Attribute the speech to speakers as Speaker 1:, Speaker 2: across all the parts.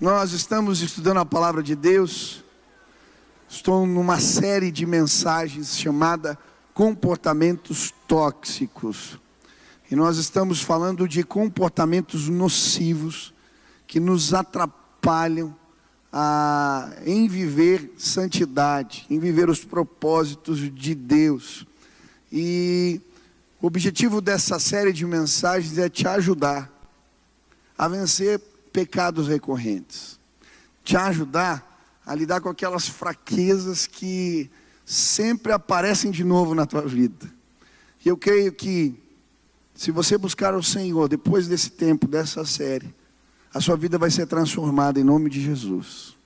Speaker 1: Nós estamos estudando a palavra de Deus. Estou numa série de mensagens chamada Comportamentos Tóxicos. E nós estamos falando de comportamentos nocivos que nos atrapalham em viver santidade, em viver os propósitos de Deus. E o objetivo dessa série de mensagens é te ajudar a vencer pecados recorrentes, te ajudar a lidar com aquelas fraquezas que sempre aparecem de novo na tua vida. E eu creio que se você buscar o Senhor depois desse tempo, dessa série, a sua vida vai ser transformada em nome de Jesus.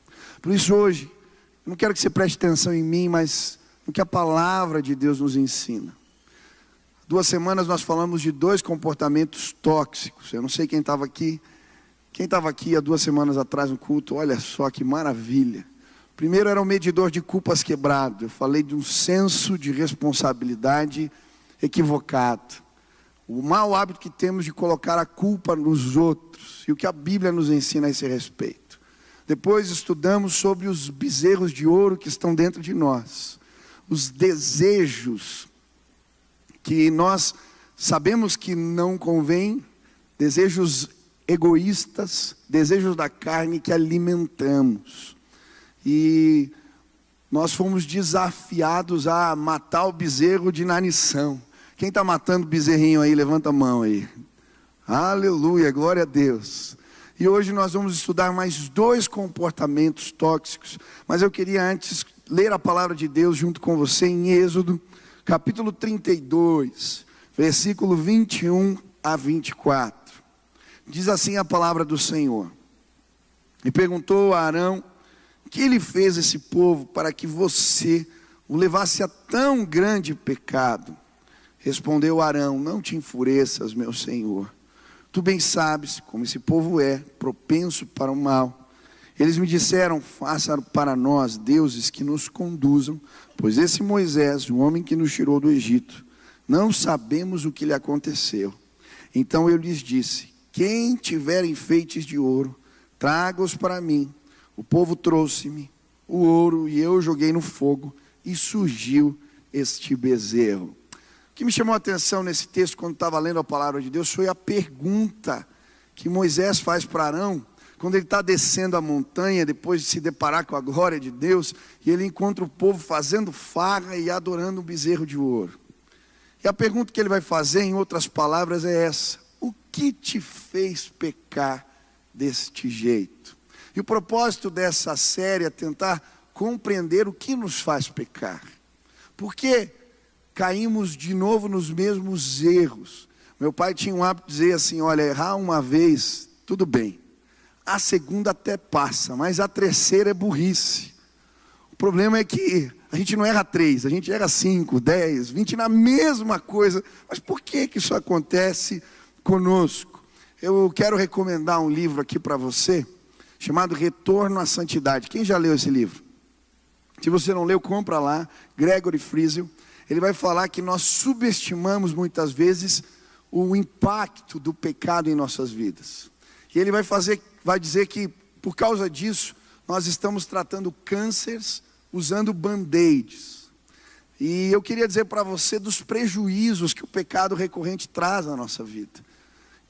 Speaker 1: Por isso hoje, eu não quero que você preste atenção em mim, mas no que a palavra de Deus nos ensina. 2 semanas nós falamos de 2 comportamentos tóxicos. Eu não sei quem estava aqui. Quem estava aqui há 2 semanas atrás no culto, olha só que maravilha. Primeiro era o medidor de culpas quebrado. Eu falei de um senso de responsabilidade equivocado. O mau hábito que temos de colocar a culpa nos outros. E o que a Bíblia nos ensina a esse respeito. Depois estudamos sobre os bezerros de ouro que estão dentro de nós. Os desejos que nós sabemos que não convém. Desejos egoístas, desejos da carne que alimentamos. E nós fomos desafiados a matar o bezerro de inanição. Quem está matando o bezerrinho aí, levanta a mão aí. Aleluia, glória a Deus. E hoje nós vamos estudar mais 2 comportamentos tóxicos. Mas eu queria antes ler a palavra de Deus junto com você em Êxodo, capítulo 32, versículo 21 a 24. Diz assim a palavra do Senhor. E perguntou a Arão, que ele fez esse povo para que você o levasse a tão grande pecado? Respondeu Arão, não te enfureças, meu Senhor. Tu bem sabes como esse povo é propenso para o mal. Eles me disseram, faça para nós deuses que nos conduzam, pois esse Moisés, o homem que nos tirou do Egito, não sabemos o que lhe aconteceu. Então eu lhes disse, quem tiver enfeites de ouro, traga-os para mim. O povo trouxe-me o ouro e eu joguei no fogo e surgiu este bezerro. O que me chamou a atenção nesse texto quando estava lendo a palavra de Deus foi a pergunta que Moisés faz para Arão, quando ele está descendo a montanha, depois de se deparar com a glória de Deus, e ele encontra o povo fazendo farra e adorando um bezerro de ouro. E a pergunta que ele vai fazer, em outras palavras, é essa: o que te fez pecar deste jeito? E o propósito dessa série é tentar compreender o que nos faz pecar. Por que caímos de novo nos mesmos erros? Meu pai tinha um hábito de dizer assim, olha, errar uma vez, tudo bem. A segunda até passa, mas a terceira é burrice. O problema é que a gente não erra 3, a gente erra 5, 10, 20 na mesma coisa. Mas por que isso acontece conosco? Eu quero recomendar um livro aqui para você, chamado Retorno à Santidade. Quem já leu esse livro? Se você não leu, compra lá, Gregory Friesel. Ele vai falar que nós subestimamos muitas vezes o impacto do pecado em nossas vidas. E ele vai dizer que por causa disso, nós estamos tratando cânceres usando band-aids. E eu queria dizer para você dos prejuízos que o pecado recorrente traz na nossa vida.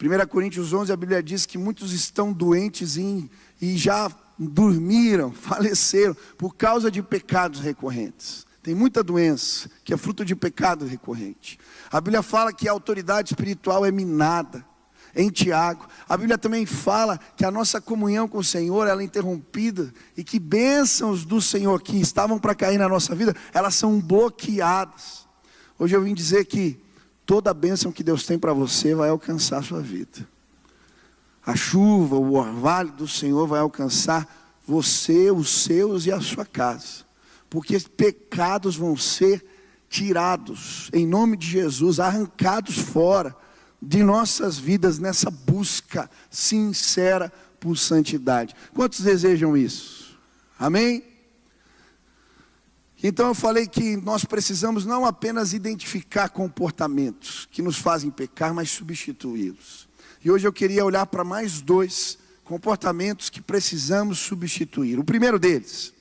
Speaker 1: 1 Coríntios 11, a Bíblia diz que muitos estão doentes e já dormiram, faleceram, por causa de pecados recorrentes. Tem muita doença que é fruto de pecado recorrente. A Bíblia fala que a autoridade espiritual é minada. Em Tiago, a Bíblia também fala que a nossa comunhão com o Senhor, ela é interrompida, e que bênçãos do Senhor que estavam para cair na nossa vida, elas são bloqueadas. Hoje eu vim dizer que toda a bênção que Deus tem para você vai alcançar a sua vida. A chuva, o orvalho do Senhor vai alcançar você, os seus e a sua casa. Porque pecados vão ser tirados, em nome de Jesus, arrancados fora de nossas vidas nessa busca sincera por santidade. Quantos desejam isso? Amém? Então eu falei que nós precisamos não apenas identificar comportamentos que nos fazem pecar, mas substituí-los. E hoje eu queria olhar para mais 2 comportamentos que precisamos substituir. O primeiro deles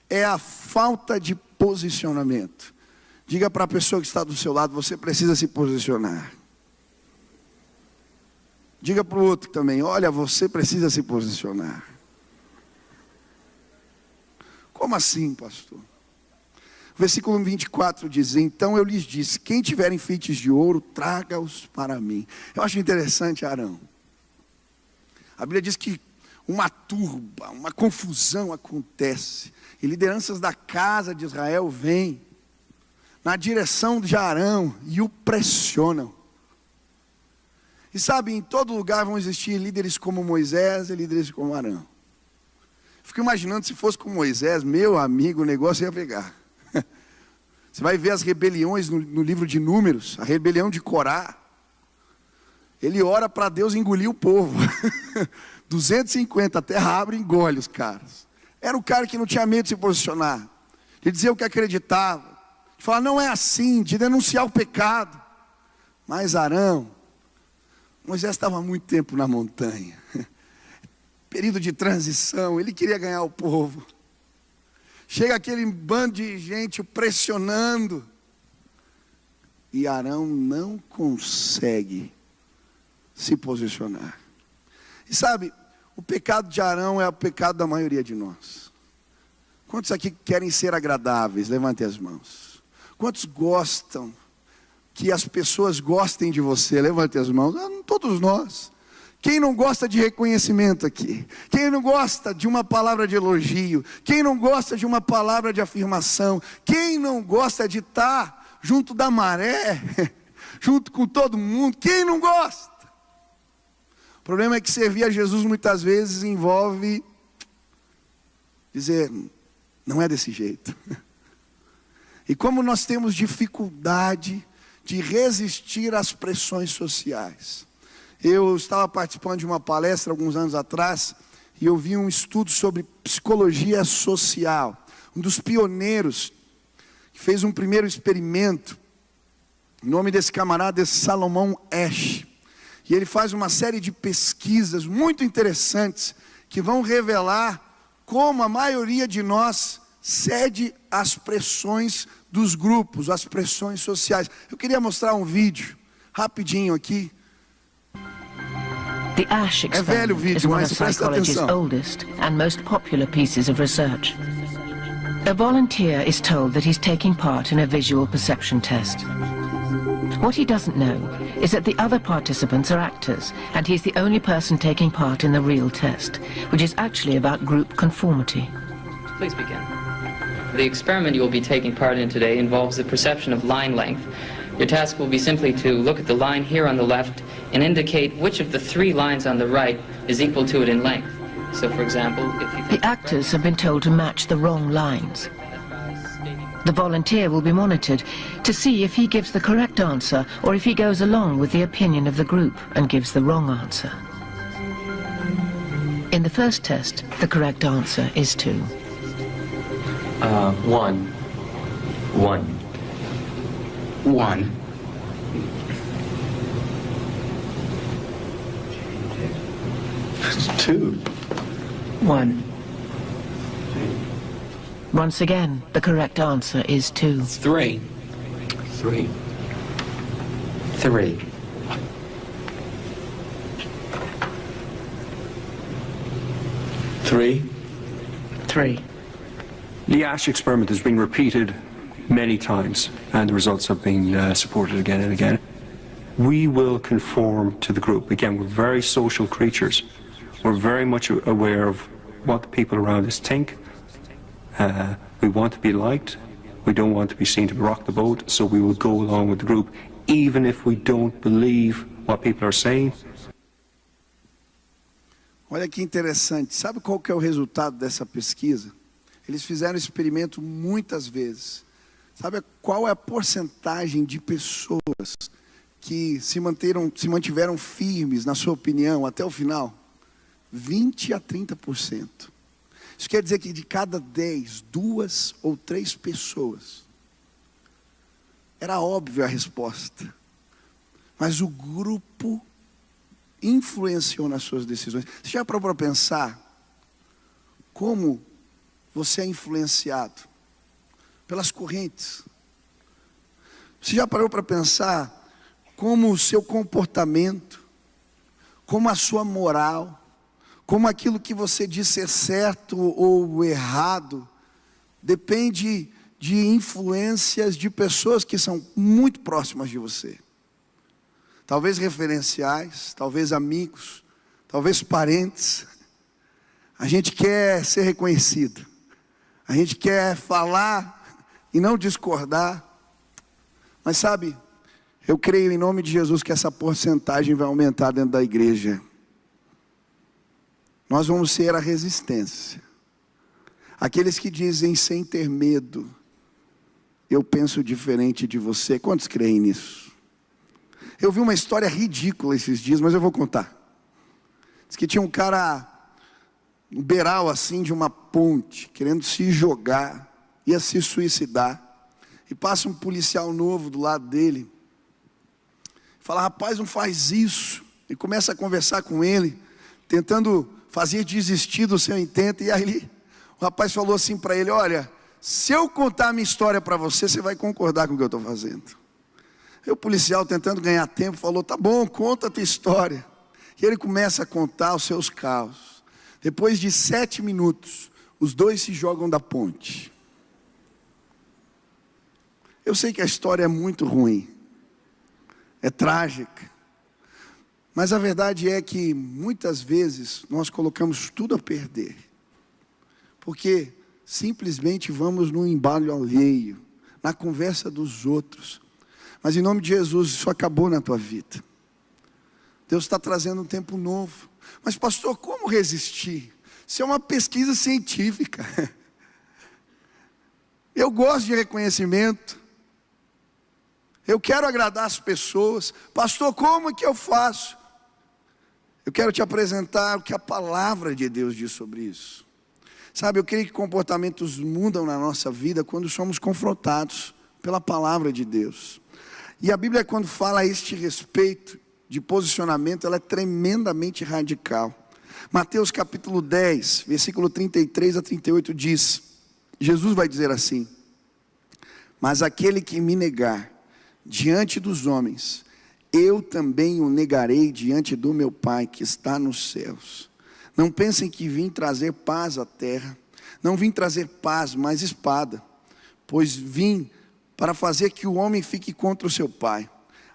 Speaker 1: é a falta de posicionamento. Diga para a pessoa que está do seu lado: você precisa se posicionar. Diga para o outro também: olha, você precisa se posicionar. Como assim, pastor? O versículo 24 diz: então eu lhes disse, quem tiver enfeites de ouro, traga-os para mim. Eu acho interessante Arão. A Bíblia diz que uma turba, uma confusão acontece, e lideranças da casa de Israel vêm na direção de Arão e o pressionam. E sabe, em todo lugar vão existir líderes como Moisés e líderes como Arão. Fico imaginando, se fosse com Moisés, meu amigo, o negócio ia pegar. Você vai ver as rebeliões no livro de Números, a rebelião de Corá. Ele ora para Deus engolir o povo. 250, a terra abre e engole os caras. Era o cara que não tinha medo de se posicionar, de dizer o que acreditava, de falar não é assim, de denunciar o pecado. Mas Arão, Moisés estava há muito tempo na montanha, período de transição, ele queria ganhar o povo. Chega aquele bando de gente pressionando, e Arão não consegue se posicionar. E sabe, o pecado de Arão é o pecado da maioria de nós. Quantos aqui querem ser agradáveis? Levantem as mãos. Quantos gostam que as pessoas gostem de você? Levantem as mãos. Todos nós. Quem não gosta de reconhecimento aqui? Quem não gosta de uma palavra de elogio? Quem não gosta de uma palavra de afirmação? Quem não gosta de estar junto da maré, junto com todo mundo? Quem não gosta? O problema é que servir a Jesus muitas vezes envolve dizer, não é desse jeito. E como nós temos dificuldade de resistir às pressões sociais. Eu estava participando de uma palestra alguns anos atrás, e eu vi um estudo sobre psicologia social. Um dos pioneiros, que fez um primeiro experimento, o nome desse camarada é Salomão Asch. E ele faz uma série de pesquisas muito interessantes, que vão revelar como a maioria de nós cede às pressões dos grupos, às pressões sociais. Eu queria mostrar um vídeo, rapidinho aqui.
Speaker 2: The Asch experiment is one of psychology's oldest and most popular pieces of research. A volunteer is told that he's taking part in a visual perception test. What he doesn't know is that the other participants are actors, and he's the only person taking part in the real test, which is actually about group conformity.
Speaker 3: Please begin. The experiment you will be taking part in today involves the perception of line length. Your task will be simply to look at the line here on the left and indicate which of the three lines on the right is equal to it in length. So, for example, if you
Speaker 2: The actors have been told to match the wrong lines. The volunteer will be monitored to see if he gives the correct answer or if he goes along with the opinion of the group and gives the wrong answer. In the first test, the correct answer is 2.
Speaker 4: 1. 1. 1. 2.
Speaker 2: 1. Once again, the correct answer is 2.
Speaker 4: 3. 3. 3. 3.
Speaker 2: 3.
Speaker 5: The Asch experiment has been repeated many times, and the results have been supported again and again. We will conform to the group. Again, we're very social creatures. We're very much aware of what the people around us think. We want to be liked. We don't want to be seen to rock the boat, so we will go along with the group, even if we don't believe what people are saying.
Speaker 1: Olha que interessante. Sabe qual que é o resultado dessa pesquisa? Eles fizeram experimento muitas vezes. Sabe qual é a porcentagem de pessoas que se mantiveram firmes na sua opinião até o final? 20 a 30%. Isso quer dizer que de cada 10, 2 ou 3 pessoas. Era óbvia a resposta. Mas o grupo influenciou nas suas decisões? Você já parou para pensar como você é influenciado pelas correntes? Você já parou para pensar como o seu comportamento, como a sua moral, como aquilo que você diz ser certo ou errado, depende de influências de pessoas que são muito próximas de você? Talvez referenciais, talvez amigos, talvez parentes. A gente quer ser reconhecido, a gente quer falar e não discordar. Mas sabe, eu creio em nome de Jesus que essa porcentagem vai aumentar dentro da igreja. Nós vamos ser a resistência. Aqueles que dizem sem ter medo: eu penso diferente de você. Quantos creem nisso? Eu vi uma história ridícula esses dias, mas eu vou contar. Diz que tinha um cara, um beiral assim de uma ponte, querendo se jogar, ia se suicidar. E passa um policial novo do lado dele. Fala: rapaz, não faz isso. E começa a conversar com ele, tentando fazer desistir do seu intento. E aí o rapaz falou assim para ele: olha, se eu contar a minha história para você, você vai concordar com o que eu estou fazendo. E o policial, tentando ganhar tempo, falou: tá bom, conta a tua história. E ele começa a contar os seus caos. Depois de 7 minutos, os dois se jogam da ponte. Eu sei que a história é muito ruim, é trágica, mas a verdade é que muitas vezes nós colocamos tudo a perder, porque simplesmente vamos no embalo alheio, na conversa dos outros. Mas em nome de Jesus, isso acabou na tua vida. Deus está trazendo um tempo novo. Mas pastor, como resistir? Isso é uma pesquisa científica. Eu gosto de reconhecimento, eu quero agradar as pessoas. Pastor, como que eu faço? Eu quero te apresentar o que a palavra de Deus diz sobre isso. Sabe, eu creio que comportamentos mudam na nossa vida quando somos confrontados pela palavra de Deus. E a Bíblia, quando fala a este respeito de posicionamento, ela é tremendamente radical. Mateus capítulo 10, versículo 33 a 38 diz, Jesus vai dizer assim: mas aquele que me negar diante dos homens, eu também o negarei diante do meu Pai que está nos céus. Não pensem que vim trazer paz à terra. Não vim trazer paz, mas espada. Pois vim para fazer que o homem fique contra o seu pai,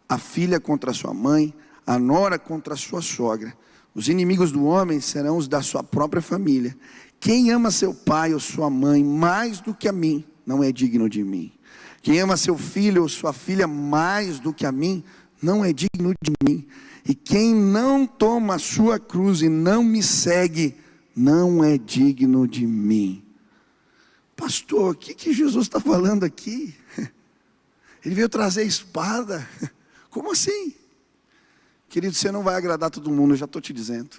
Speaker 1: a filha contra a sua mãe, a nora contra a sua sogra. Os inimigos do homem serão os da sua própria família. Quem ama seu pai ou sua mãe mais do que a mim, não é digno de mim. Quem ama seu filho ou sua filha mais do que a mim, não é digno de mim. E quem não toma a sua cruz e não me segue, não é digno de mim. Pastor, o que Jesus está falando aqui? Ele veio trazer espada? Como assim? Querido, você não vai agradar todo mundo, eu já estou te dizendo.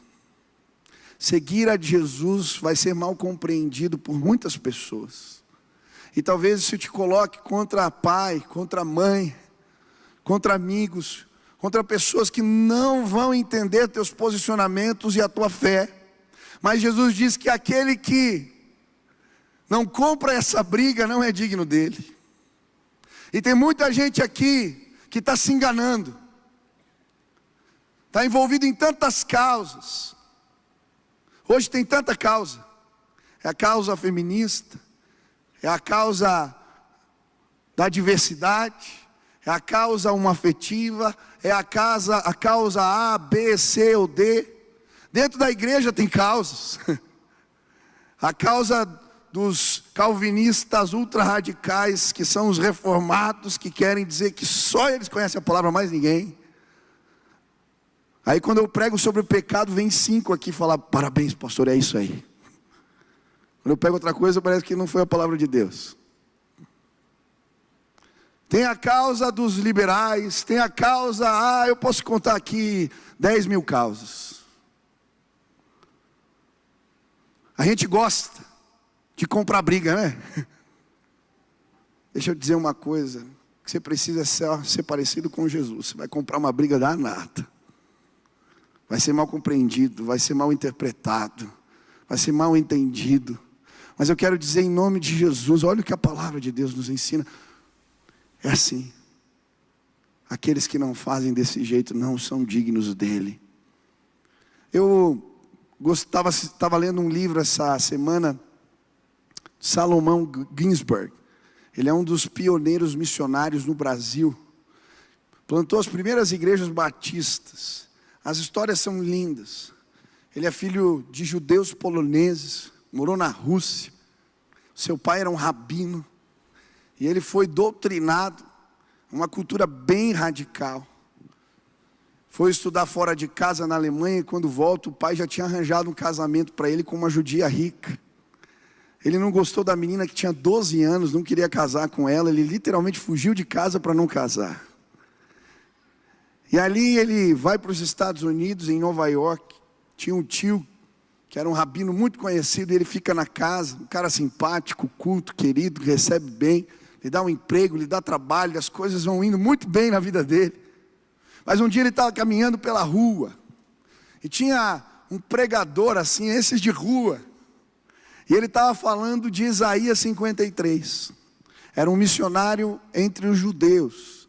Speaker 1: Seguir a Jesus vai ser mal compreendido por muitas pessoas. E talvez isso te coloque contra pai, contra mãe, contra amigos, contra pessoas que não vão entender teus posicionamentos e a tua fé. Mas Jesus diz que aquele que não compra essa briga não é digno dele. E tem muita gente aqui que está se enganando, está envolvido em tantas causas. Hoje tem tanta causa. É a causa feminista, é a causa da diversidade, é a causa homoafetiva, é a causa A, B, C ou D. Dentro da igreja tem causas. A causa dos calvinistas ultra-radicais, que são os reformados, que querem dizer que só eles conhecem a palavra, mais ninguém. Aí quando eu prego sobre o pecado, vem 5 aqui falar: parabéns pastor, é isso aí. Quando eu pego outra coisa, parece que não foi a palavra de Deus. Tem a causa dos liberais, tem a causa, eu posso contar aqui 10 mil causas. A gente gosta de comprar briga, né? Deixa eu dizer uma coisa, que você precisa ser parecido com Jesus. Você vai comprar uma briga danada. vai ser mal compreendido, vai ser mal interpretado, vai ser mal entendido. Mas eu quero dizer em nome de Jesus, olha o que a palavra de Deus nos ensina. É assim. Aqueles que não fazem desse jeito não são dignos dele. Eu estava lendo um livro essa semana, Salomão Ginsburg. Ele é um dos pioneiros missionários no Brasil. Plantou as primeiras igrejas batistas. As histórias são lindas. Ele é filho de judeus poloneses, morou na Rússia. Seu pai era um rabino. E ele foi doutrinado, uma cultura bem radical. Foi estudar fora de casa na Alemanha, e quando volta, o pai já tinha arranjado um casamento para ele com uma judia rica. Ele não gostou da menina que tinha 12 anos, não queria casar com ela, ele literalmente fugiu de casa para não casar. E ali ele vai para os Estados Unidos, em Nova York. Tinha um tio, que era um rabino muito conhecido, e ele fica na casa, um cara simpático, culto, querido, recebe bem, lhe dá um emprego, lhe dá trabalho, as coisas vão indo muito bem na vida dele. Mas um dia ele estava caminhando pela rua, e tinha um pregador assim, esses de rua, e ele estava falando de Isaías 53, era um missionário entre os judeus,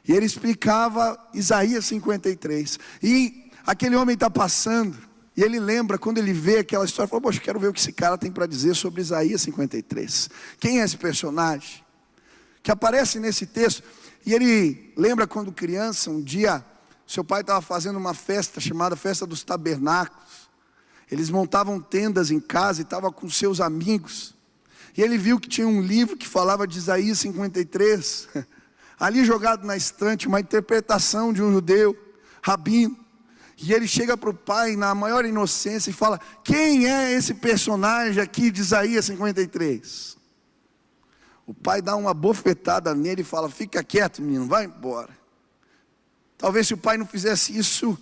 Speaker 1: e ele explicava Isaías 53, e aquele homem está passando, e ele lembra, quando ele vê aquela história, falou, poxa, quero ver o que esse cara tem para dizer sobre Isaías 53, quem é esse personagem, que aparece nesse texto? E ele lembra quando criança, um dia, seu pai estava fazendo uma festa, chamada Festa dos Tabernáculos, eles montavam tendas em casa, e estava com seus amigos, e ele viu que tinha um livro que falava de Isaías 53, ali jogado na estante, uma interpretação de um judeu, rabino, e ele chega para o pai, na maior inocência, e fala, quem é esse personagem aqui de Isaías 53? O pai dá uma bofetada nele e fala, fica quieto menino, vai embora. Talvez se o pai não fizesse isso,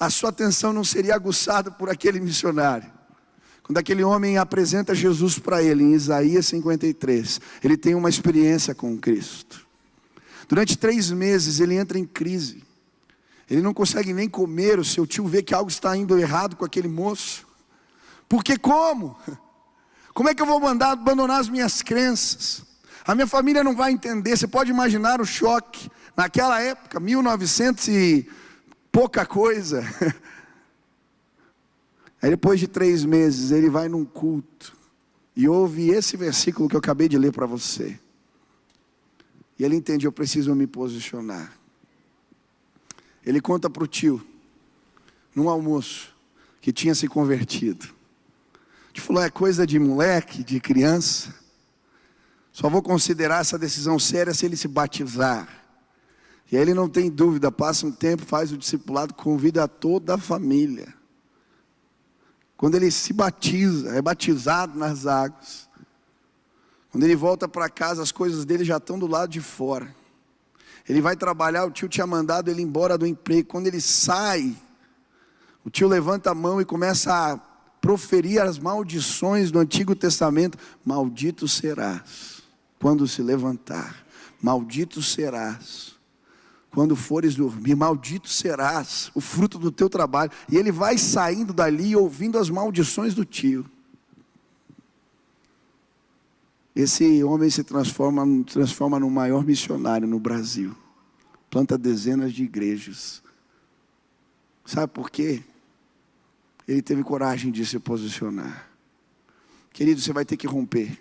Speaker 1: a sua atenção não seria aguçada por aquele missionário. Quando aquele homem apresenta Jesus para ele, em Isaías 53, ele tem uma experiência com Cristo. Durante 3 meses ele entra em crise. Ele não consegue nem comer, o seu tio vê que algo está indo errado com aquele moço. Porque como? Como é que eu vou mandar abandonar as minhas crenças? A minha família não vai entender. Você pode imaginar o choque. Naquela época, 1900 e pouca coisa. Aí depois de 3 meses, ele vai num culto. E ouve esse versículo que eu acabei de ler para você. E ele entende, eu preciso me posicionar. Ele conta para o tio, num almoço, que tinha se convertido. Ele falou, é coisa de moleque, de criança. Só vou considerar essa decisão séria se ele se batizar. E aí ele não tem dúvida, passa um tempo, faz o discipulado, convida toda a família. Quando ele se batiza, é batizado nas águas. Quando ele volta para casa, as coisas dele já estão do lado de fora. Ele vai trabalhar, o tio tinha mandado ele embora do emprego. Quando ele sai, o tio levanta a mão e começa a proferir as maldições do Antigo Testamento. Maldito serás quando se levantar, maldito serás quando fores dormir, maldito serás o fruto do teu trabalho. E ele vai saindo dali ouvindo as maldições do tio. Esse homem se transforma no maior missionário no Brasil. Planta dezenas de igrejas. Sabe por quê? Ele teve coragem de se posicionar. Querido, você vai ter que romper.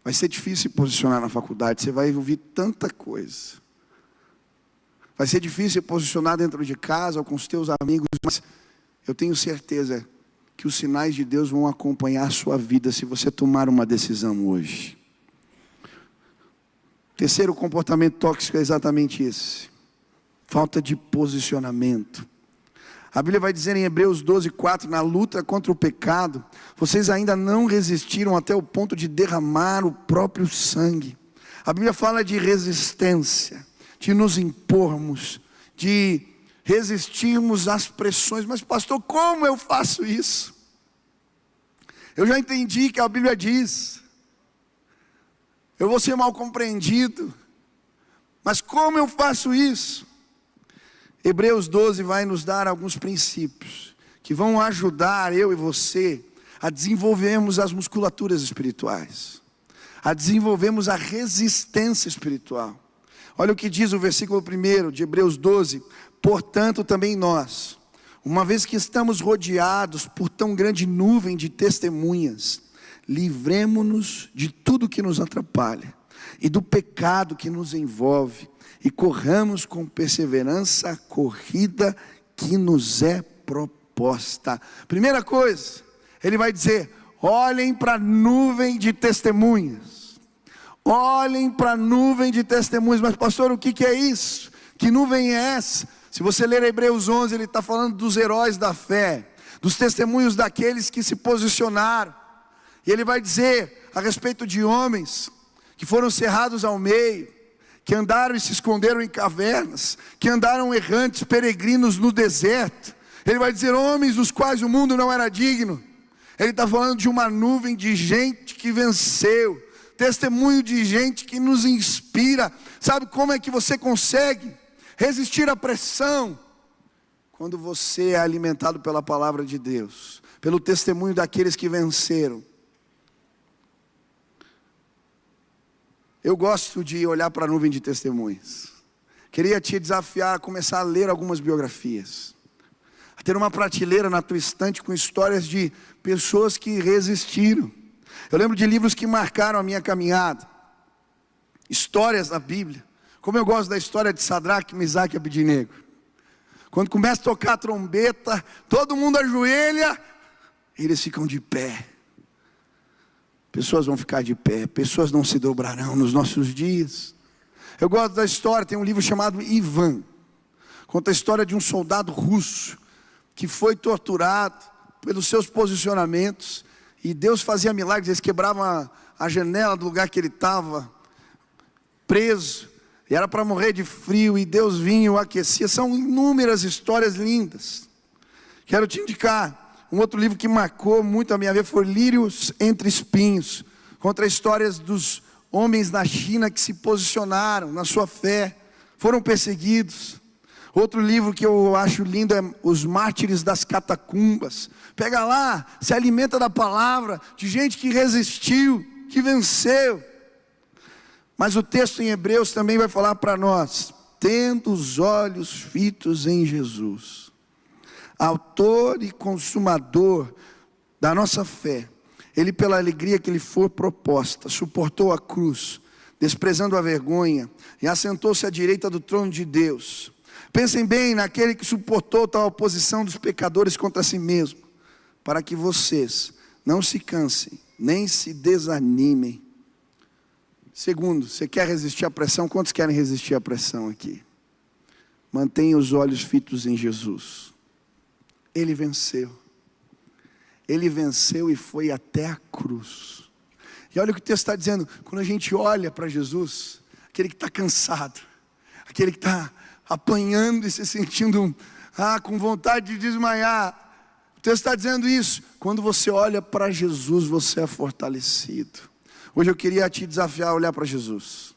Speaker 1: Vai ser difícil se posicionar na faculdade. Você vai ouvir tanta coisa. Vai ser difícil se posicionar dentro de casa ou com os teus amigos. Mas eu tenho certeza que os sinais de Deus vão acompanhar a sua vida se você tomar uma decisão hoje. Terceiro comportamento tóxico é exatamente esse. Falta de posicionamento. A Bíblia vai dizer em Hebreus 12:4, na luta contra o pecado, vocês ainda não resistiram até o ponto de derramar o próprio sangue. A Bíblia fala de resistência, de nos impormos, de resistirmos às pressões. Mas pastor, como eu faço isso? Eu já entendi que a Bíblia diz, eu vou ser mal compreendido, mas como eu faço isso? Hebreus 12 vai nos dar alguns princípios que vão ajudar eu e você a desenvolvermos as musculaturas espirituais, a desenvolvermos a resistência espiritual. Olha o que diz o versículo 1 de Hebreus 12: portanto também nós, uma vez que estamos rodeados por tão grande nuvem de testemunhas, livremo-nos de tudo que nos atrapalha e do pecado que nos envolve, e corramos com perseverança a corrida que nos é proposta. Primeira coisa, ele vai dizer: olhem para a nuvem de testemunhas. Olhem para a nuvem de testemunhas. Mas pastor, o que é isso? Que nuvem é essa? Se você ler Hebreus 11, ele está falando dos heróis da fé, dos testemunhos daqueles que se posicionaram. E ele vai dizer a respeito de homens que foram cerrados ao meio, que andaram e se esconderam em cavernas, que andaram errantes, peregrinos no deserto. Ele vai dizer homens dos quais o mundo não era digno. Ele está falando de uma nuvem de gente que venceu, testemunho de gente que nos inspira. Sabe como é que você consegue resistir à pressão? Quando você é alimentado pela palavra de Deus, pelo testemunho daqueles que venceram. Eu gosto de olhar para a nuvem de testemunhas. Queria te desafiar a começar a ler algumas biografias, a ter uma prateleira na tua estante com histórias de pessoas que resistiram. Eu lembro de livros que marcaram a minha caminhada, histórias da Bíblia. Como eu gosto da história de Sadraque, Mesaque e Abednego. Quando começa a tocar a trombeta, todo mundo ajoelha, e eles ficam de pé. Pessoas vão ficar de pé, pessoas não se dobrarão nos nossos dias. Eu gosto da história, tem um livro chamado Ivan. Conta a história de um soldado russo que foi torturado pelos seus posicionamentos. E Deus fazia milagres, eles quebravam a janela do lugar que ele estava preso. E era para morrer de frio, e Deus vinha e o aquecia. São inúmeras histórias lindas. Quero te indicar um outro livro que marcou muito a minha vida, foi Lírios entre Espinhos. Conta histórias dos homens na China que se posicionaram na sua fé, foram perseguidos. Outro livro que eu acho lindo é Os Mártires das Catacumbas. Pega lá, se alimenta da palavra, de gente que resistiu, que venceu. Mas o texto em Hebreus também vai falar para nós: tendo os olhos fitos em Jesus, autor e consumador da nossa fé, ele, pela alegria que lhe for proposta, suportou a cruz, desprezando a vergonha, e assentou-se à direita do trono de Deus. Pensem bem naquele que suportou tal oposição dos pecadores contra si mesmo, para que vocês não se cansem, nem se desanimem. Segundo, você quer resistir à pressão? Quantos querem resistir à pressão aqui? Mantenha os olhos fitos em Jesus. Ele venceu. Ele venceu e foi até a cruz. E olha o que o texto está dizendo. Quando a gente olha para Jesus, aquele que está cansado, aquele que está apanhando e se sentindo com vontade de desmaiar, o texto está dizendo isso. Quando você olha para Jesus, você é fortalecido. Hoje eu queria te desafiar a olhar para Jesus.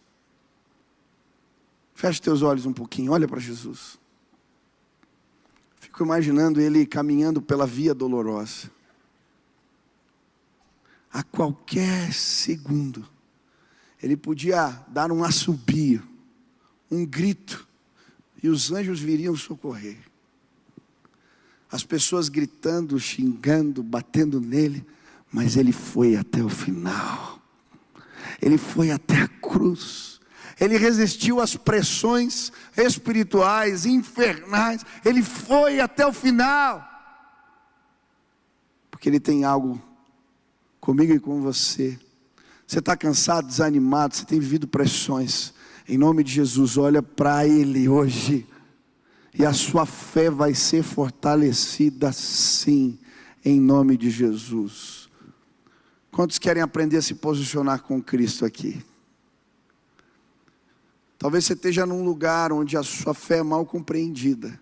Speaker 1: Feche teus olhos um pouquinho, olha para Jesus. Fico imaginando ele caminhando pela via dolorosa. A qualquer segundo, ele podia dar um assobio, um grito, e os anjos viriam socorrer. As pessoas gritando, xingando, batendo nele, mas ele foi até o final. Ele foi até a cruz. Ele resistiu às pressões espirituais, infernais. Ele foi até o final. Porque ele tem algo comigo e com você. Você está cansado, desanimado, você tem vivido pressões. Em nome de Jesus, olha para ele hoje. E a sua fé vai ser fortalecida sim, em nome de Jesus. Quantos querem aprender a se posicionar com Cristo aqui? Talvez você esteja num lugar onde a sua fé é mal compreendida.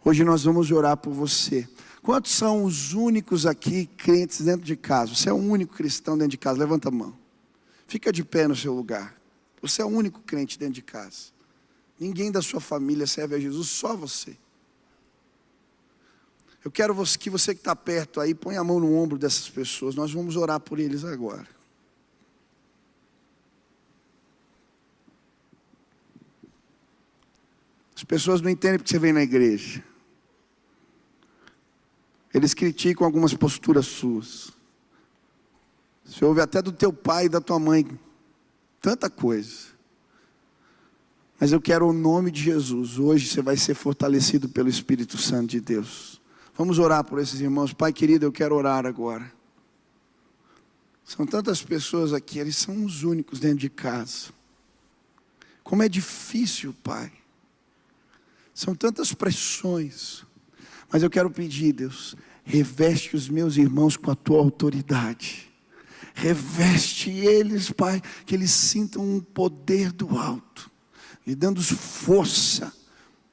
Speaker 1: Hoje nós vamos orar por você. Quantos são os únicos aqui crentes dentro de casa? Você é o único cristão dentro de casa, levanta a mão. Fica de pé no seu lugar. Você é o único crente dentro de casa. Ninguém da sua família serve a Jesus, só você. Eu quero que você que está perto aí, põe a mão no ombro dessas pessoas. Nós vamos orar por eles agora. As pessoas não entendem porque você vem na igreja. Eles criticam algumas posturas suas. Você ouve até do teu pai e da tua mãe tanta coisa. Mas eu quero o nome de Jesus. Hoje você vai ser fortalecido pelo Espírito Santo de Deus. Vamos orar por esses irmãos. Pai querido, eu quero orar agora. São tantas pessoas aqui, eles são os únicos dentro de casa. Como é difícil, Pai. São tantas pressões. Mas eu quero pedir, Deus, reveste os meus irmãos com a tua autoridade. Reveste eles, Pai, que eles sintam um poder do alto, lhe dando força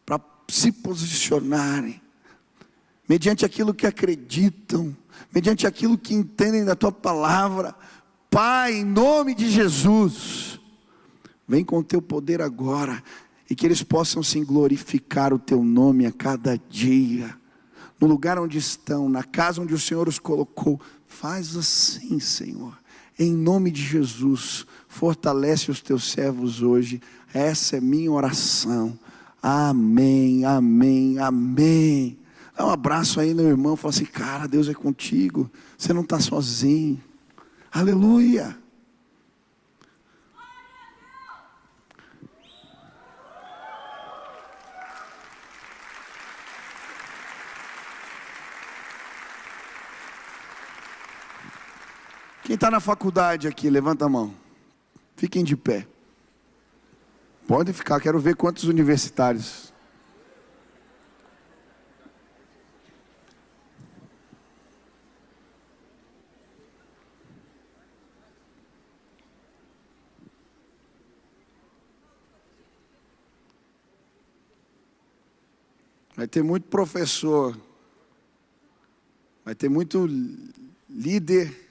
Speaker 1: para se posicionarem, mediante aquilo que acreditam, mediante aquilo que entendem da tua palavra. Pai, em nome de Jesus, vem com o teu poder agora, e que eles possam sim glorificar o teu nome a cada dia, no lugar onde estão, na casa onde o Senhor os colocou. Faz assim, Senhor, em nome de Jesus. Fortalece os teus servos hoje. Essa é minha oração. Amém, amém, amém. Dá um abraço aí no irmão, fala assim: cara, Deus é contigo, você não está sozinho. Aleluia. Quem está na faculdade aqui, levanta a mão. Fiquem de pé. Podem ficar, quero ver quantos universitários. Vai ter muito professor, vai ter muito líder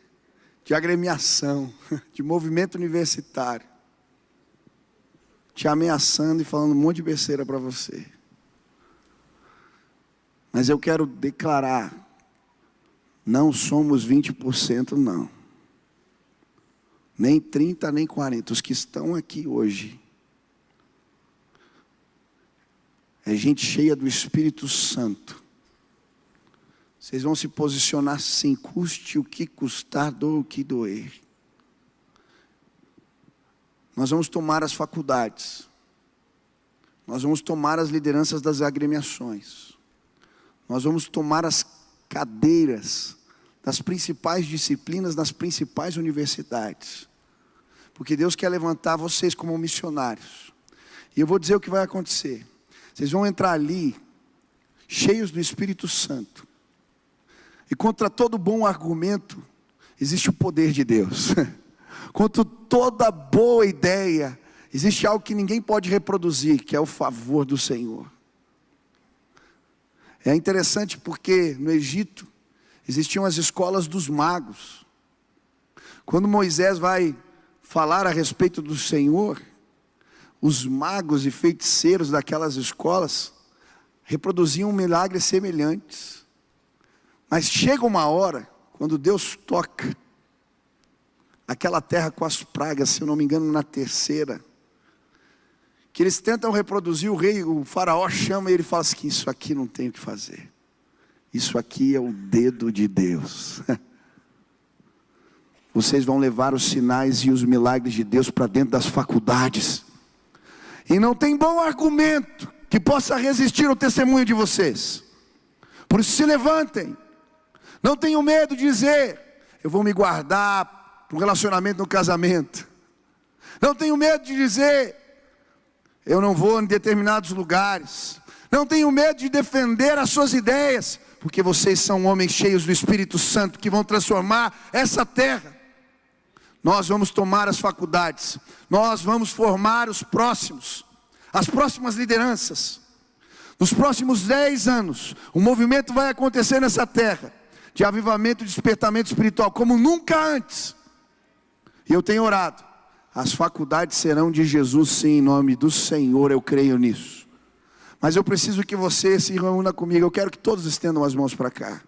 Speaker 1: de agremiação, de movimento universitário, te ameaçando e falando um monte de besteira para você. Mas eu quero declarar: não somos 20% não, nem 30, nem 40, os que estão aqui hoje, é gente cheia do Espírito Santo. Vocês vão se posicionar sim, custe o que custar, doa o que doer. Nós vamos tomar as faculdades. Nós vamos tomar as lideranças das agremiações. Nós vamos tomar as cadeiras das principais disciplinas nas principais universidades. Porque Deus quer levantar vocês como missionários. E eu vou dizer o que vai acontecer. Vocês vão entrar ali, cheios do Espírito Santo. E contra todo bom argumento, existe o poder de Deus. Contra toda boa ideia, existe algo que ninguém pode reproduzir, que é o favor do Senhor. É interessante porque no Egito existiam as escolas dos magos. Quando Moisés vai falar a respeito do Senhor, os magos e feiticeiros daquelas escolas reproduziam milagres semelhantes. Mas chega uma hora, quando Deus toca aquela terra com as pragas, se eu não me engano na terceira, que eles tentam reproduzir, o faraó chama ele e fala assim: isso aqui não tem o que fazer, isso aqui é o dedo de Deus. Vocês vão levar os sinais e os milagres de Deus para dentro das faculdades, e não tem bom argumento que possa resistir ao testemunho de vocês. Por isso se levantem. Não tenham medo de dizer: eu vou me guardar para um relacionamento no casamento. Não tenham medo de dizer: eu não vou em determinados lugares. Não tenham medo de defender as suas ideias, porque vocês são homens cheios do Espírito Santo que vão transformar essa terra. Nós vamos tomar as faculdades, nós vamos formar os próximos, as próximas lideranças. Nos próximos 10 anos, um movimento vai acontecer nessa terra, de avivamento e despertamento espiritual, como nunca antes. E eu tenho orado, as faculdades serão de Jesus sim, em nome do Senhor, eu creio nisso. Mas eu preciso que você se reúna comigo. Eu quero que todos estendam as mãos para cá.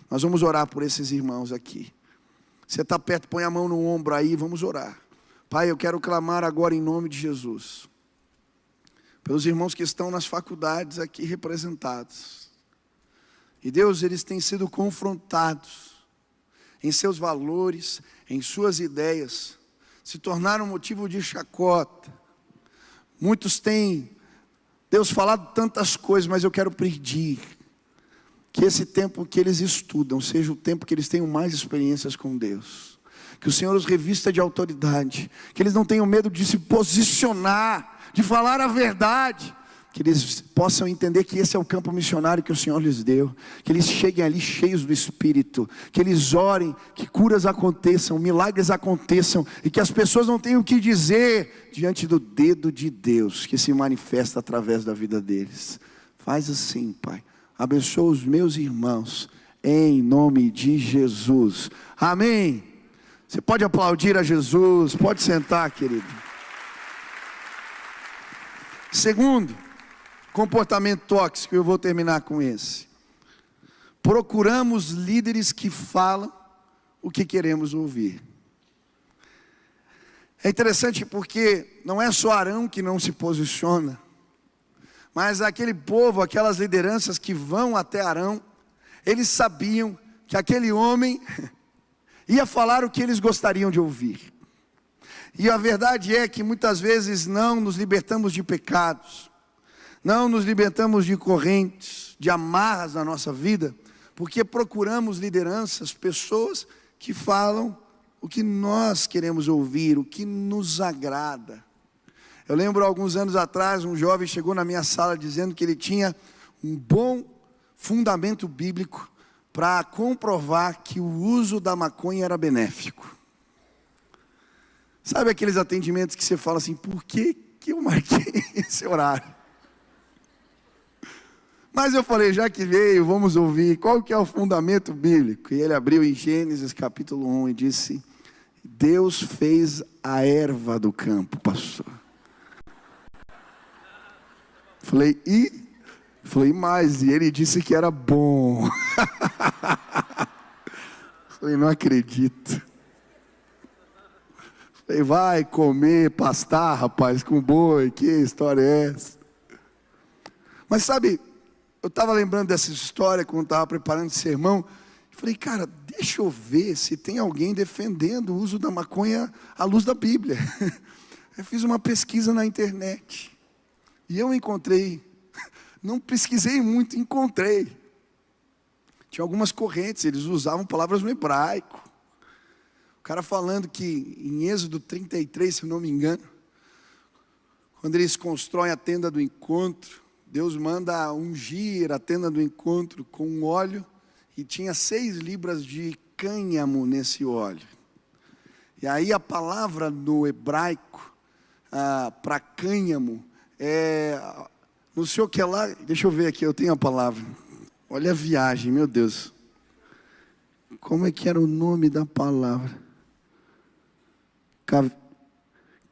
Speaker 1: Nós vamos orar por esses irmãos aqui. Você está perto, põe a mão no ombro aí, vamos orar. Pai, eu quero clamar agora em nome de Jesus, pelos irmãos que estão nas faculdades aqui representados. E Deus, eles têm sido confrontados em seus valores, em suas ideias, se tornaram motivo de chacota. Muitos têm, Deus, falado tantas coisas, mas eu quero pedir que esse tempo que eles estudam seja o tempo que eles tenham mais experiências com Deus. Que o Senhor os revista de autoridade, que eles não tenham medo de se posicionar, de falar a verdade, que eles possam entender que esse é o campo missionário que o Senhor lhes deu, que eles cheguem ali cheios do Espírito, que eles orem, que curas aconteçam, milagres aconteçam, e que as pessoas não tenham o que dizer diante do dedo de Deus, que se manifesta através da vida deles. Faz assim, Pai, abençoa os meus irmãos, em nome de Jesus, amém. Você pode aplaudir a Jesus, pode sentar, querido. Segundo, comportamento tóxico, eu vou terminar com esse. Procuramos líderes que falam o que queremos ouvir. É interessante porque não é só Arão que não se posiciona, mas aquele povo, aquelas lideranças que vão até Arão, eles sabiam que aquele homem ia falar o que eles gostariam de ouvir. E a verdade é que muitas vezes não nos libertamos de pecados, não nos libertamos de correntes, de amarras na nossa vida, porque procuramos lideranças, pessoas que falam o que nós queremos ouvir, o que nos agrada. Eu lembro alguns anos atrás, um jovem chegou na minha sala dizendo que ele tinha um bom fundamento bíblico para comprovar que o uso da maconha era benéfico. Sabe aqueles atendimentos que você fala assim, por que eu marquei esse horário? Mas eu falei, já que veio, vamos ouvir, qual que é o fundamento bíblico? E ele abriu em Gênesis capítulo 1 e disse, Deus fez a erva do campo, pastor. Falei, mas, e ele disse que era bom. Falei, não acredito. Falei, vai comer, pastar, rapaz, com boi, que história é essa? Mas sabe, eu estava lembrando dessa história quando estava preparando esse sermão. Falei, cara, deixa eu ver se tem alguém defendendo o uso da maconha à luz da Bíblia. Eu fiz uma pesquisa na internet. E eu encontrei, não pesquisei muito, encontrei. Tinha algumas correntes, eles usavam palavras no hebraico. O cara falando que em Êxodo 33, se eu não me engano, quando eles constroem a tenda do encontro, Deus manda ungir a tenda do encontro com óleo, e tinha 6 libras de cânhamo nesse óleo. E aí a palavra no hebraico, para cânhamo, não sei o que é lá, deixa eu ver aqui, eu tenho a palavra. Olha a viagem, meu Deus. Como é que era o nome da palavra?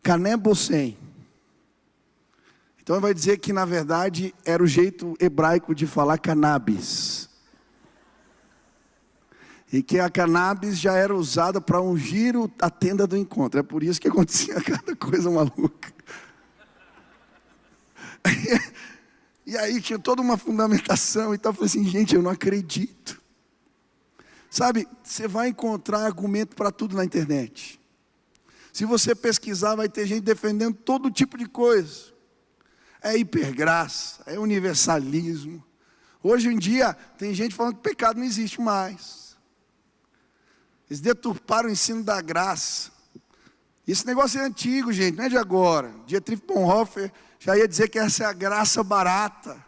Speaker 1: Canebossem. Então vai dizer que na verdade era o jeito hebraico de falar cannabis. E que a cannabis já era usada para ungir a tenda do encontro. É por isso que acontecia cada coisa maluca. E aí tinha toda uma fundamentação e tal. Eu falei assim, gente, eu não acredito. Sabe, você vai encontrar argumento para tudo na internet. Se você pesquisar, vai ter gente defendendo todo tipo de coisa. É hipergraça, é universalismo. Hoje em dia, tem gente falando que pecado não existe mais. Eles deturparam o ensino da graça. Esse negócio é antigo, gente, não é de agora. Dietrich Bonhoeffer já ia dizer que essa é a graça barata.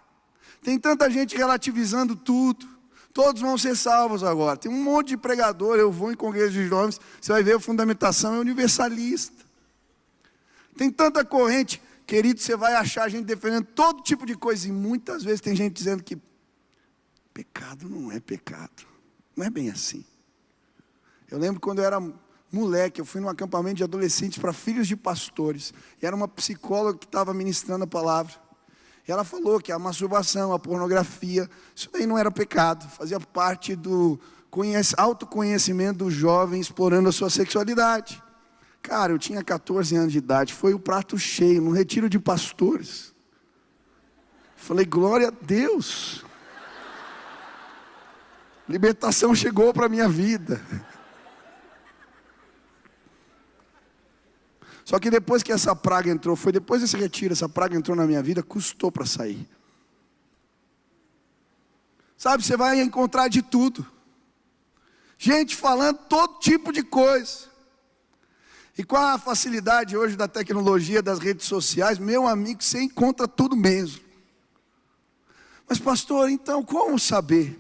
Speaker 1: Tem tanta gente relativizando tudo. Todos vão ser salvos agora. Tem um monte de pregador, eu vou em congresso de jovens, você vai ver a fundamentação é universalista. Tem tanta corrente, querido, você vai achar gente defendendo todo tipo de coisa. E muitas vezes tem gente dizendo que pecado não é pecado. Não é bem assim. Eu lembro quando eu era moleque, eu fui num acampamento de adolescentes para filhos de pastores. E era uma psicóloga que estava ministrando a palavra. E ela falou que a masturbação, a pornografia, isso daí não era pecado, fazia parte do autoconhecimento do jovem explorando a sua sexualidade. Cara, eu tinha 14 anos de idade, foi o prato cheio, num retiro de pastores. Falei, glória a Deus. Libertação chegou para a minha vida. Só que depois que essa praga entrou, foi depois desse retiro, essa praga entrou na minha vida, custou para sair. Sabe, você vai encontrar de tudo. Gente falando todo tipo de coisa. E com a facilidade hoje da tecnologia, das redes sociais, meu amigo, você encontra tudo mesmo. Mas pastor, então como saber?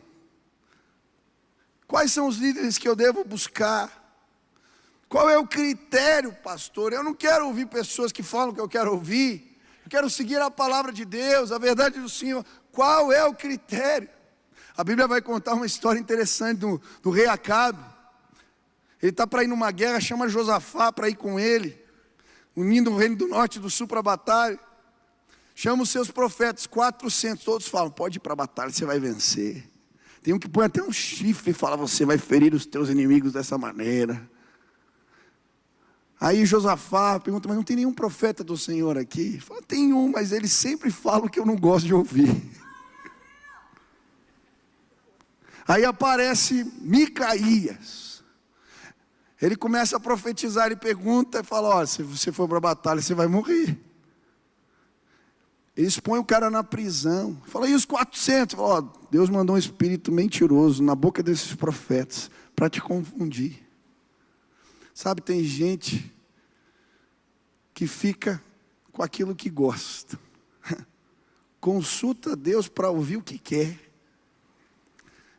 Speaker 1: Quais são os líderes que eu devo buscar? Qual é o critério, pastor? Eu não quero ouvir pessoas que falam o que eu quero ouvir. Eu quero seguir a palavra de Deus, a verdade do Senhor. Qual é o critério? A Bíblia vai contar uma história interessante do rei Acabe. Ele está para ir numa guerra, chama Josafá para ir com ele, unindo o reino do norte e do sul para a batalha. Chama os seus profetas, 400, todos falam, pode ir para a batalha, você vai vencer. Tem um que põe até um chifre e fala, você vai ferir os teus inimigos dessa maneira. Aí Josafá pergunta, mas não tem nenhum profeta do Senhor aqui? Ele fala, tem um, mas ele sempre fala o que eu não gosto de ouvir. Aí aparece Micaías. Ele começa a profetizar, ele pergunta e fala, ó, se você for para a batalha, você vai morrer. Eles põem o cara na prisão. Fala, e os 400? Fala, ó, Deus mandou um espírito mentiroso na boca desses profetas para te confundir. Sabe, tem gente que fica com aquilo que gosta. Consulta Deus para ouvir o que quer.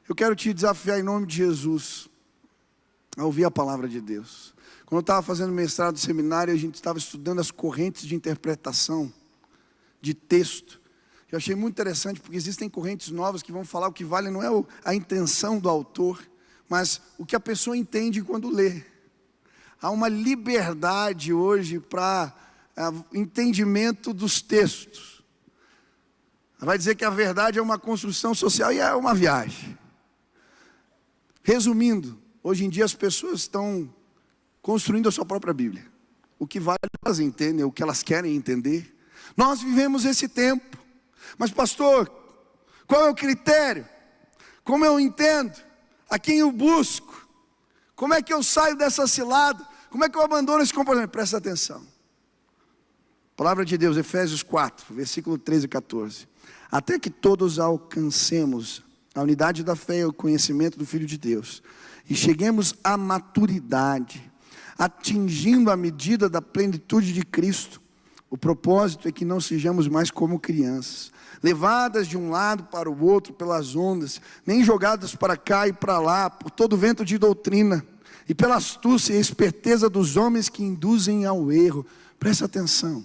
Speaker 1: Eu quero te desafiar em nome de Jesus a ouvir a palavra de Deus. Quando eu estava fazendo mestrado no seminário, a gente estava estudando as correntes de interpretação de texto. Eu achei muito interessante, porque existem correntes novas que vão falar o que vale não é a intenção do autor, mas o que a pessoa entende quando lê. Há uma liberdade hoje para entendimento dos textos. Vai dizer que a verdade é uma construção social e é uma viagem. Resumindo, hoje em dia as pessoas estão construindo a sua própria Bíblia. O que vale elas entendem, o que elas querem entender. Nós vivemos esse tempo. Mas pastor, qual é o critério? Como eu entendo? A quem eu busco? Como é que eu saio dessa cilada? Como é que eu abandono esse comportamento? Presta atenção. Palavra de Deus, Efésios 4, versículo 13 e 14. Até que todos alcancemos a unidade da fé e o conhecimento do Filho de Deus, e cheguemos à maturidade, atingindo a medida da plenitude de Cristo. O propósito é que não sejamos mais como crianças, levadas de um lado para o outro pelas ondas, nem jogadas para cá e para lá, por todo vento de doutrina, e pela astúcia e esperteza dos homens que induzem ao erro. Presta atenção.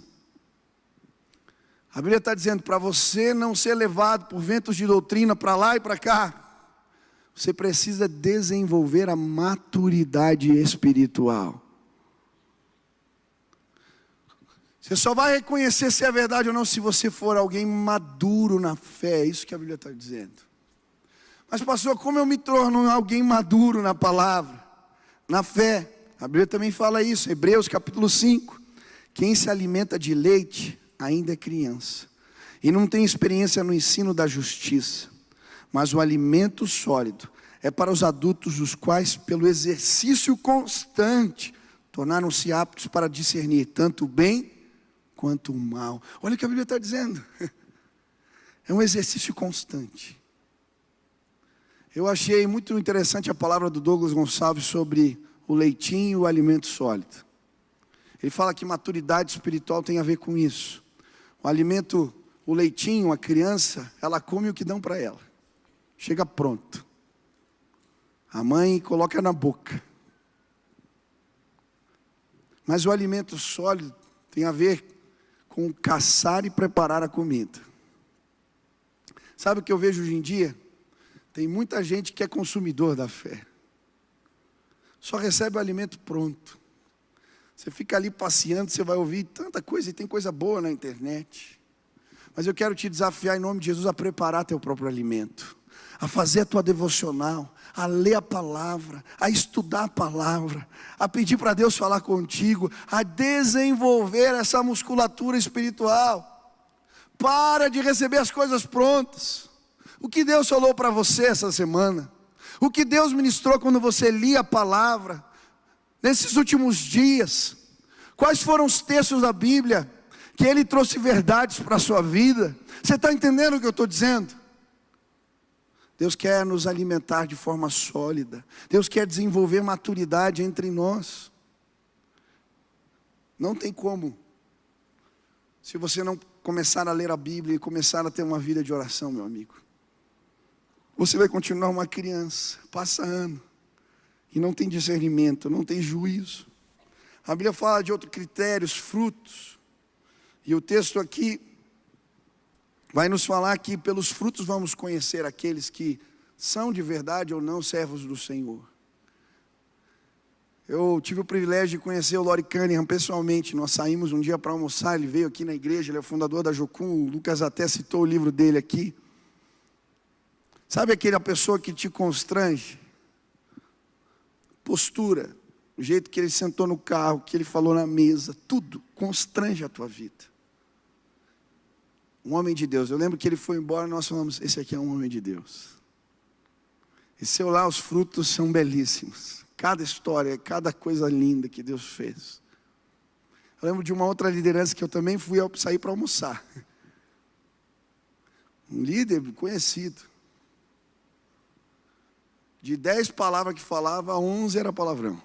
Speaker 1: A Bíblia está dizendo, para você não ser levado por ventos de doutrina para lá e para cá, você precisa desenvolver a maturidade espiritual. Você só vai reconhecer se é verdade ou não se você for alguém maduro na fé. É isso que a Bíblia está dizendo. Mas pastor, como eu me torno alguém maduro na palavra, na fé? A Bíblia também fala isso, Hebreus capítulo 5. Quem se alimenta de leite ainda é criança e não tem experiência no ensino da justiça. Mas o alimento sólido é para os adultos, os quais pelo exercício constante tornaram-se aptos para discernir tanto o bem quanto o mal. Olha o que a Bíblia está dizendo. É um exercício constante. Eu achei muito interessante a palavra do Douglas Gonçalves sobre o leitinho e o alimento sólido. Ele fala que maturidade espiritual tem a ver com isso. O alimento, o leitinho, a criança, ela come o que dão para ela. Chega pronto. A mãe coloca na boca. Mas o alimento sólido tem a ver com caçar e preparar a comida. Sabe o que eu vejo hoje em dia? Tem muita gente que é consumidor da fé. Só recebe o alimento pronto. Você fica ali passeando, você vai ouvir tanta coisa, e tem coisa boa na internet. Mas eu quero te desafiar em nome de Jesus a preparar teu próprio alimento, a fazer a tua devocional, a ler a palavra, a estudar a palavra, a pedir para Deus falar contigo, a desenvolver essa musculatura espiritual. Para de receber as coisas prontas. O que Deus falou para você essa semana? O que Deus ministrou quando você lia a palavra? Nesses últimos dias, quais foram os textos da Bíblia que Ele trouxe verdades para a sua vida? Você está entendendo o que eu estou dizendo? Deus quer nos alimentar de forma sólida. Deus quer desenvolver maturidade entre nós. Não tem como, se você não começar a ler a Bíblia e começar a ter uma vida de oração, meu amigo. Você vai continuar uma criança, passa ano, e não tem discernimento, não tem juízo. A Bíblia fala de outros critérios, frutos. E o texto aqui vai nos falar que pelos frutos vamos conhecer aqueles que são de verdade ou não servos do Senhor. Eu tive o privilégio de conhecer o Lori Cunningham pessoalmente. Nós saímos um dia para almoçar, ele veio aqui na igreja, ele é o fundador da Jocum, o Lucas até citou o livro dele aqui. Sabe aquela pessoa que te constrange? Postura, o jeito que ele sentou no carro, que ele falou na mesa, tudo constrange a tua vida. Um homem de Deus. Eu lembro que ele foi embora e nós falamos, esse aqui é um homem de Deus. E seu lá, os frutos são belíssimos. Cada história, cada coisa linda que Deus fez. Eu lembro de uma outra liderança que eu também fui sair para almoçar. Um líder conhecido. De 10 palavras que falava, 11 era palavrão.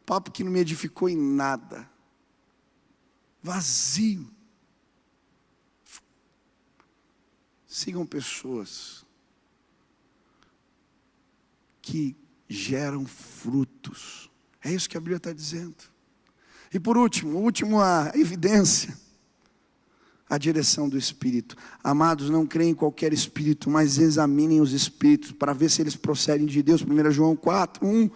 Speaker 1: Papo que não me edificou em nada. Vazio. Sigam pessoas que geram frutos. É isso que a Bíblia está dizendo. E por último, a evidência. A direção do Espírito. Amados, não creem em qualquer Espírito, mas examinem os Espíritos, para ver se eles procedem de Deus. 1 João 4:1.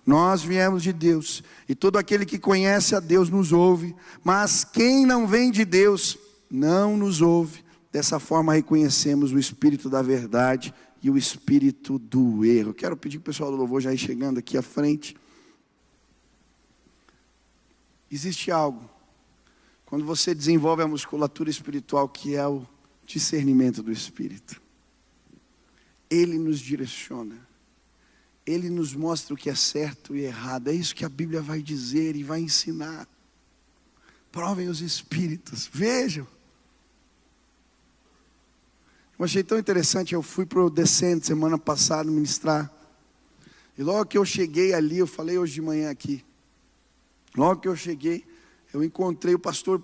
Speaker 1: Nós viemos de Deus, e todo aquele que conhece a Deus nos ouve, mas quem não vem de Deus, não nos ouve. Dessa forma reconhecemos o Espírito da verdade e o Espírito do erro. Quero pedir para o pessoal do louvor já ir chegando aqui à frente. Existe algo, quando você desenvolve a musculatura espiritual, que é o discernimento do Espírito. Ele nos direciona. Ele nos mostra o que é certo e errado. É isso que a Bíblia vai dizer e vai ensinar. Provem os Espíritos, vejam. Eu achei tão interessante, eu fui para o Descent semana passada ministrar. E logo que eu cheguei ali, eu falei hoje de manhã aqui. Logo que eu cheguei, eu encontrei o pastor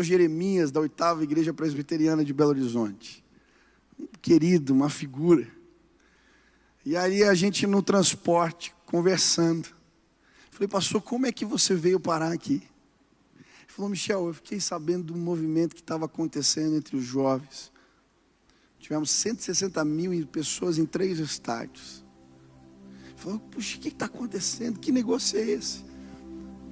Speaker 1: Jeremias, da 8ª Igreja Presbiteriana de Belo Horizonte. Um querido, uma figura. E aí a gente no transporte, conversando. Falei, pastor, como é que você veio parar aqui? Ele falou, Michel, eu fiquei sabendo do movimento que estava acontecendo entre os jovens. Tivemos 160 mil pessoas em 3 estádios. Ele falou, puxa, o que está acontecendo? Que negócio é esse?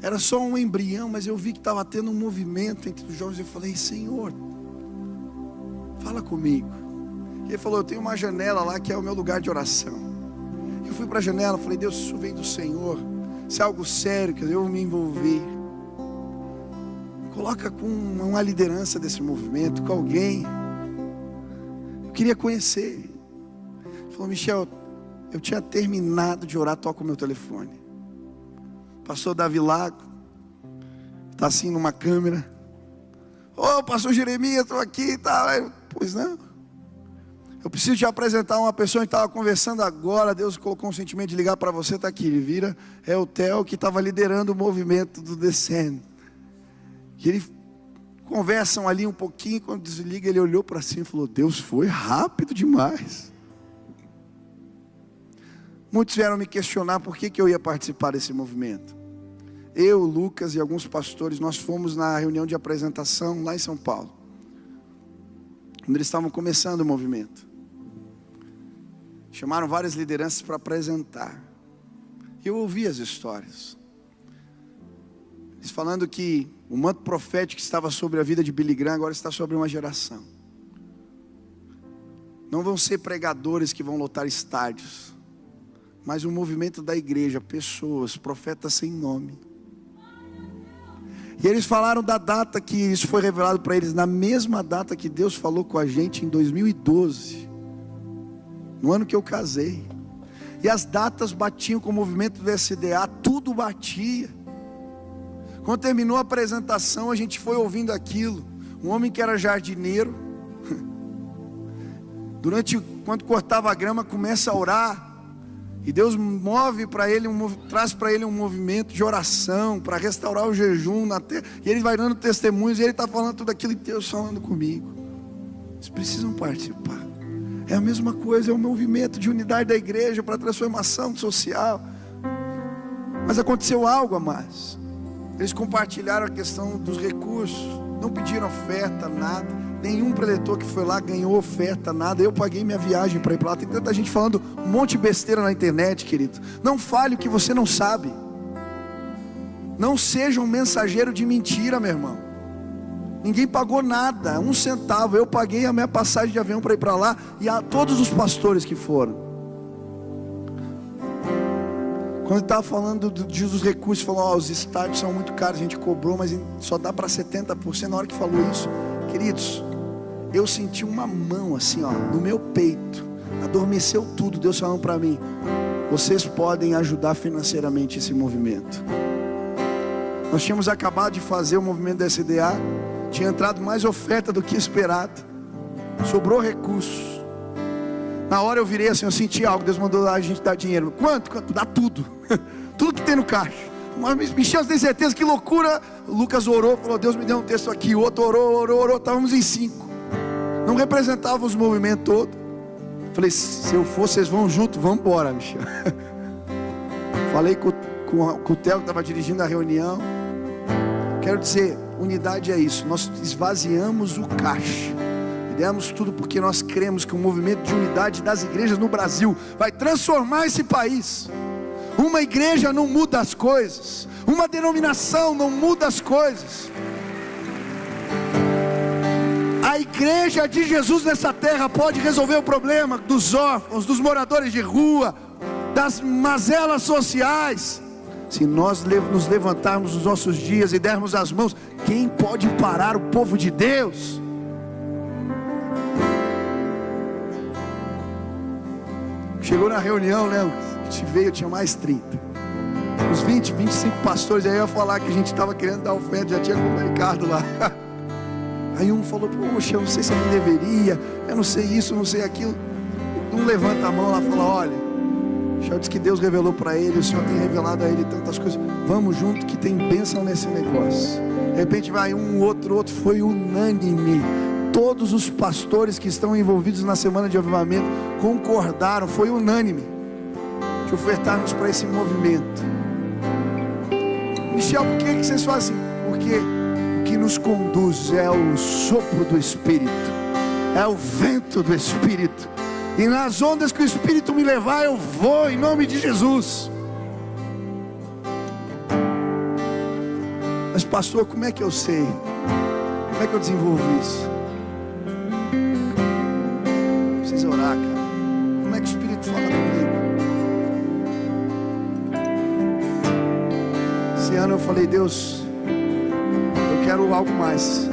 Speaker 1: Era só um embrião, mas eu vi que estava tendo um movimento entre os jovens. Eu falei, Senhor, fala comigo. Ele falou, eu tenho uma janela lá que é o meu lugar de oração. Eu fui para a janela, falei, Deus, isso vem do Senhor. Isso é algo sério, que eu devo me envolver. Coloca com uma liderança desse movimento, com alguém. Eu queria conhecer. Ele falou, Michel, eu tinha terminado de orar, toca o meu telefone. Pastor Davi Lago, está assim numa câmera. Ô, pastor Jeremias, estou aqui, tá? Pois não. Eu preciso te apresentar uma pessoa que estava conversando agora. Deus colocou um sentimento de ligar para você, está aqui. Ele vira, é o Theo que estava liderando o movimento do Descend. E eles conversam ali um pouquinho. Quando desliga, ele olhou para cima e falou, Deus foi rápido demais. Muitos vieram me questionar por que eu ia participar desse movimento. Eu, Lucas e alguns pastores, nós fomos na reunião de apresentação lá em São Paulo, quando eles estavam começando o movimento. Chamaram várias lideranças para apresentar. Eu ouvi as histórias. Eles falando que O manto profético que estava sobre a vida de Billy Graham agora está sobre uma geração. Não vão ser pregadores que vão lotar estádios, mas o movimento da igreja, pessoas, profetas sem nome. E eles falaram da data que isso foi revelado para eles, na mesma data que Deus falou com a gente em 2012, no ano que eu casei. E as datas batiam com o movimento do SDA, tudo batia. Quando terminou a apresentação, a gente foi ouvindo aquilo. Um homem que era jardineiro, quando cortava a grama, começa a orar. E Deus move para ele, traz para ele um movimento de oração, para restaurar o jejum na terra. E ele vai dando testemunhos, e ele está falando tudo aquilo, e Deus falando comigo. Vocês precisam participar. É a mesma coisa, é um movimento de unidade da igreja para transformação social. Mas aconteceu algo a mais. Eles compartilharam a questão dos recursos, não pediram oferta, nada. Nenhum preletor que foi lá ganhou oferta, nada. Eu paguei minha viagem para ir para lá. Tem tanta gente falando um monte de besteira na internet, querido. Não fale o que você não sabe. Não seja um mensageiro de mentira, meu irmão. Ninguém pagou nada, 1 centavo. Eu paguei a minha passagem de avião para ir para lá, e a todos os pastores que foram. Quando ele estava falando dos recursos, falou: os estádios são muito caros, a gente cobrou, mas só dá para 70%. Na hora que falou isso, queridos, eu senti uma mão assim, no meu peito. Adormeceu tudo. Deus falando para mim: vocês podem ajudar financeiramente esse movimento. Nós tínhamos acabado de fazer o movimento da SDA, tinha entrado mais oferta do que esperado, sobrou recursos. Na hora eu virei assim, eu senti algo. Deus mandou a gente dar dinheiro. Quanto? Dá tudo. Tudo que tem no caixa. Mas Michel, você tem certeza? Que loucura. O Lucas orou, falou: Deus me deu um texto aqui. O outro orou. Estávamos em 5. Não representava os movimentos todos. Falei: se eu for, vocês vão junto. Vamos embora, Michel. Falei com o Theo, que estava dirigindo a reunião. Quero dizer, unidade é isso. Nós esvaziamos o caixa. Demos tudo porque nós cremos que o movimento de unidade das igrejas no Brasil vai transformar esse país. Uma igreja não muda as coisas, uma denominação não muda as coisas. A igreja de Jesus nessa terra pode resolver o problema dos órfãos, dos moradores de rua, das mazelas sociais. Se nós nos levantarmos nos nossos dias e dermos as mãos, quem pode parar o povo de Deus? Chegou na reunião, né? A gente veio, tinha mais 30. Uns 20, 25 pastores. Aí eu ia falar que a gente estava querendo dar oferta, já tinha comunicado lá. Aí um falou: poxa, eu não sei se eu não deveria, eu não sei isso, eu não sei aquilo. Um levanta a mão lá e fala: olha, o Senhor disse que Deus revelou para ele, o Senhor tem revelado a ele tantas coisas. Vamos junto que tem bênção nesse negócio. De repente vai um, outro, foi unânime. Todos os pastores que estão envolvidos na semana de avivamento concordaram, foi unânime, de ofertarmos para esse movimento. Michel, por que vocês fazem? Porque o que nos conduz é o sopro do Espírito, é o vento do Espírito, e nas ondas que o Espírito me levar, eu vou em nome de Jesus. Mas pastor, como é que eu sei? Como é que eu desenvolvo isso? Precisa orar, cara. Como é que o Espírito fala comigo? Esse ano eu falei: Deus, eu quero algo mais.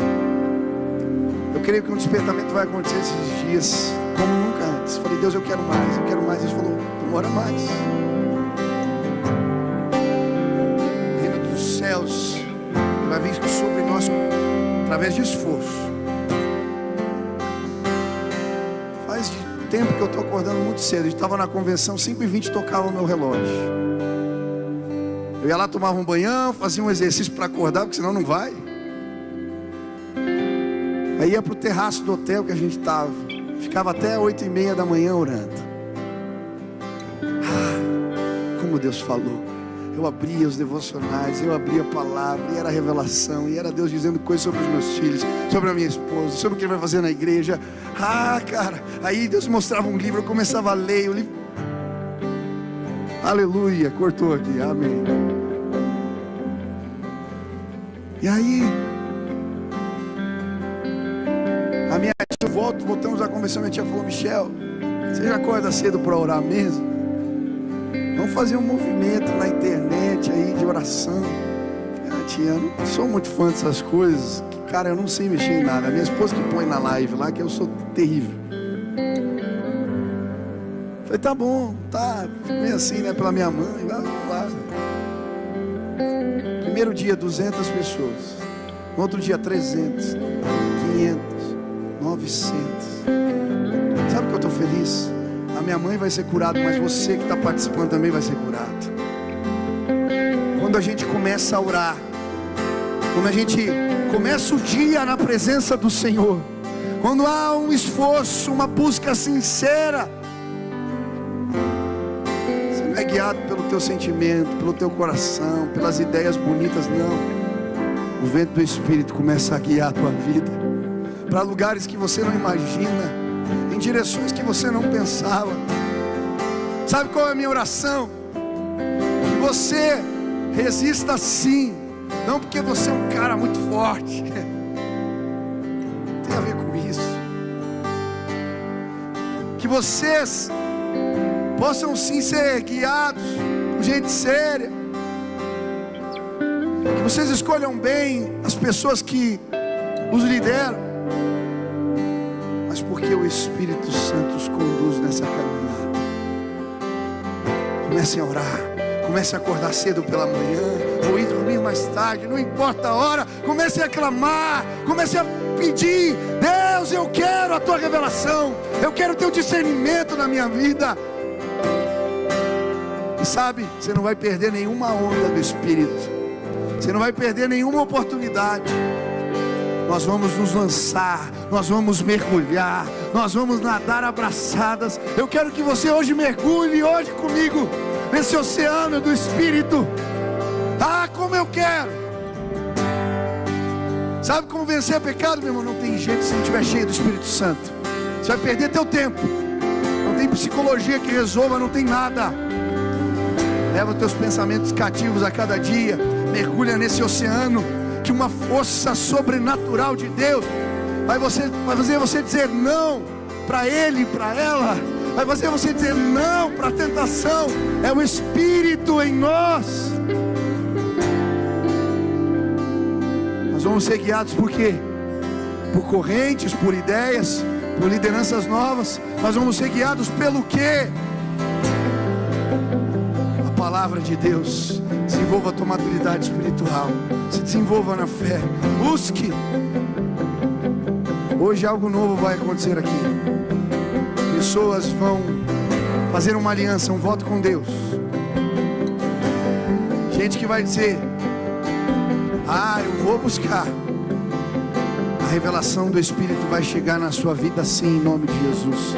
Speaker 1: Eu creio que um despertamento vai acontecer esses dias como nunca antes. Falei: Deus, eu quero mais, eu quero mais. Deus falou: demora mais. O reino dos céus vai vir sobre nós através de esforço. Faz tempo que eu estou acordando muito cedo. A gente estava na convenção, 5h20 tocava o meu relógio. Eu ia lá, tomava um banhão, fazia um exercício para acordar, porque senão não vai. Aí ia para o terraço do hotel que a gente estava. Ficava até 8h30 da manhã orando. Como Deus falou. Eu abria os devocionais, eu abria a palavra, e era revelação, e era Deus dizendo coisas sobre os meus filhos, sobre a minha esposa, sobre o que Ele vai fazer na igreja. Cara, aí Deus mostrava um livro, eu começava a ler o livro. Aleluia, cortou aqui, amém. E aí, a minha tia, voltamos à conversão, minha tia falou: Michel, você já acorda cedo para orar mesmo? Vamos fazer um movimento na internet aí de oração. Tia, eu não sou muito fã dessas coisas. Cara, eu não sei mexer em nada. A minha esposa que põe na live lá, que eu sou terrível. Falei, tá bom, tá. Meio assim, né, pela minha mãe. Vamos lá. Primeiro dia, 200 pessoas. No outro dia, 300, 500, 900. Sabe o que eu estou feliz? A minha mãe vai ser curada, mas você que está participando também vai ser curado. Quando a gente começa a orar, quando a gente começa o dia na presença do Senhor, quando há um esforço, uma busca sincera, você não é guiado pelo teu sentimento, pelo teu coração, pelas ideias bonitas, não. O vento do Espírito começa a guiar a tua vida para lugares que você não imagina, em direções que você não pensava. Sabe qual é a minha oração? Que você resista sim, não porque você é um cara muito forte, tem a ver com isso. Que vocês possam sim ser guiados por gente séria, que vocês escolham bem as pessoas que os lideram, mas porque o Espírito Santo os conduz nessa caminhada. Comecem a orar, comecem a acordar cedo pela manhã, ou ir dormir mais tarde, não importa a hora. Comecem a clamar, comecem a pedir: Deus, eu quero a tua revelação, eu quero o teu discernimento na minha vida. E sabe, você não vai perder nenhuma onda do Espírito, você não vai perder nenhuma oportunidade. Nós vamos nos lançar, nós vamos mergulhar, nós vamos nadar abraçadas. Eu quero que você hoje mergulhe hoje comigo nesse oceano do Espírito. Ah, como eu quero! Sabe como vencer pecado, meu irmão? Não tem jeito se não estiver cheio do Espírito Santo. Você vai perder teu tempo. Não tem psicologia que resolva, não tem nada. Leva teus pensamentos cativos a cada dia. Mergulha nesse oceano, que uma força sobrenatural de Deus vai fazer você dizer não para ele e para ela. Vai fazer você dizer não para a tentação. É o Espírito em nós. Nós vamos ser guiados por quê? Por correntes, por ideias, por lideranças novas. Nós vamos ser guiados pelo quê? A palavra de Deus. Desenvolva a tua maturidade espiritual, se desenvolva na fé, busque. Hoje algo novo vai acontecer aqui. Pessoas vão fazer uma aliança, um voto com Deus. Gente que vai dizer: ah, eu vou buscar. A revelação do Espírito vai chegar na sua vida sim, em nome de Jesus.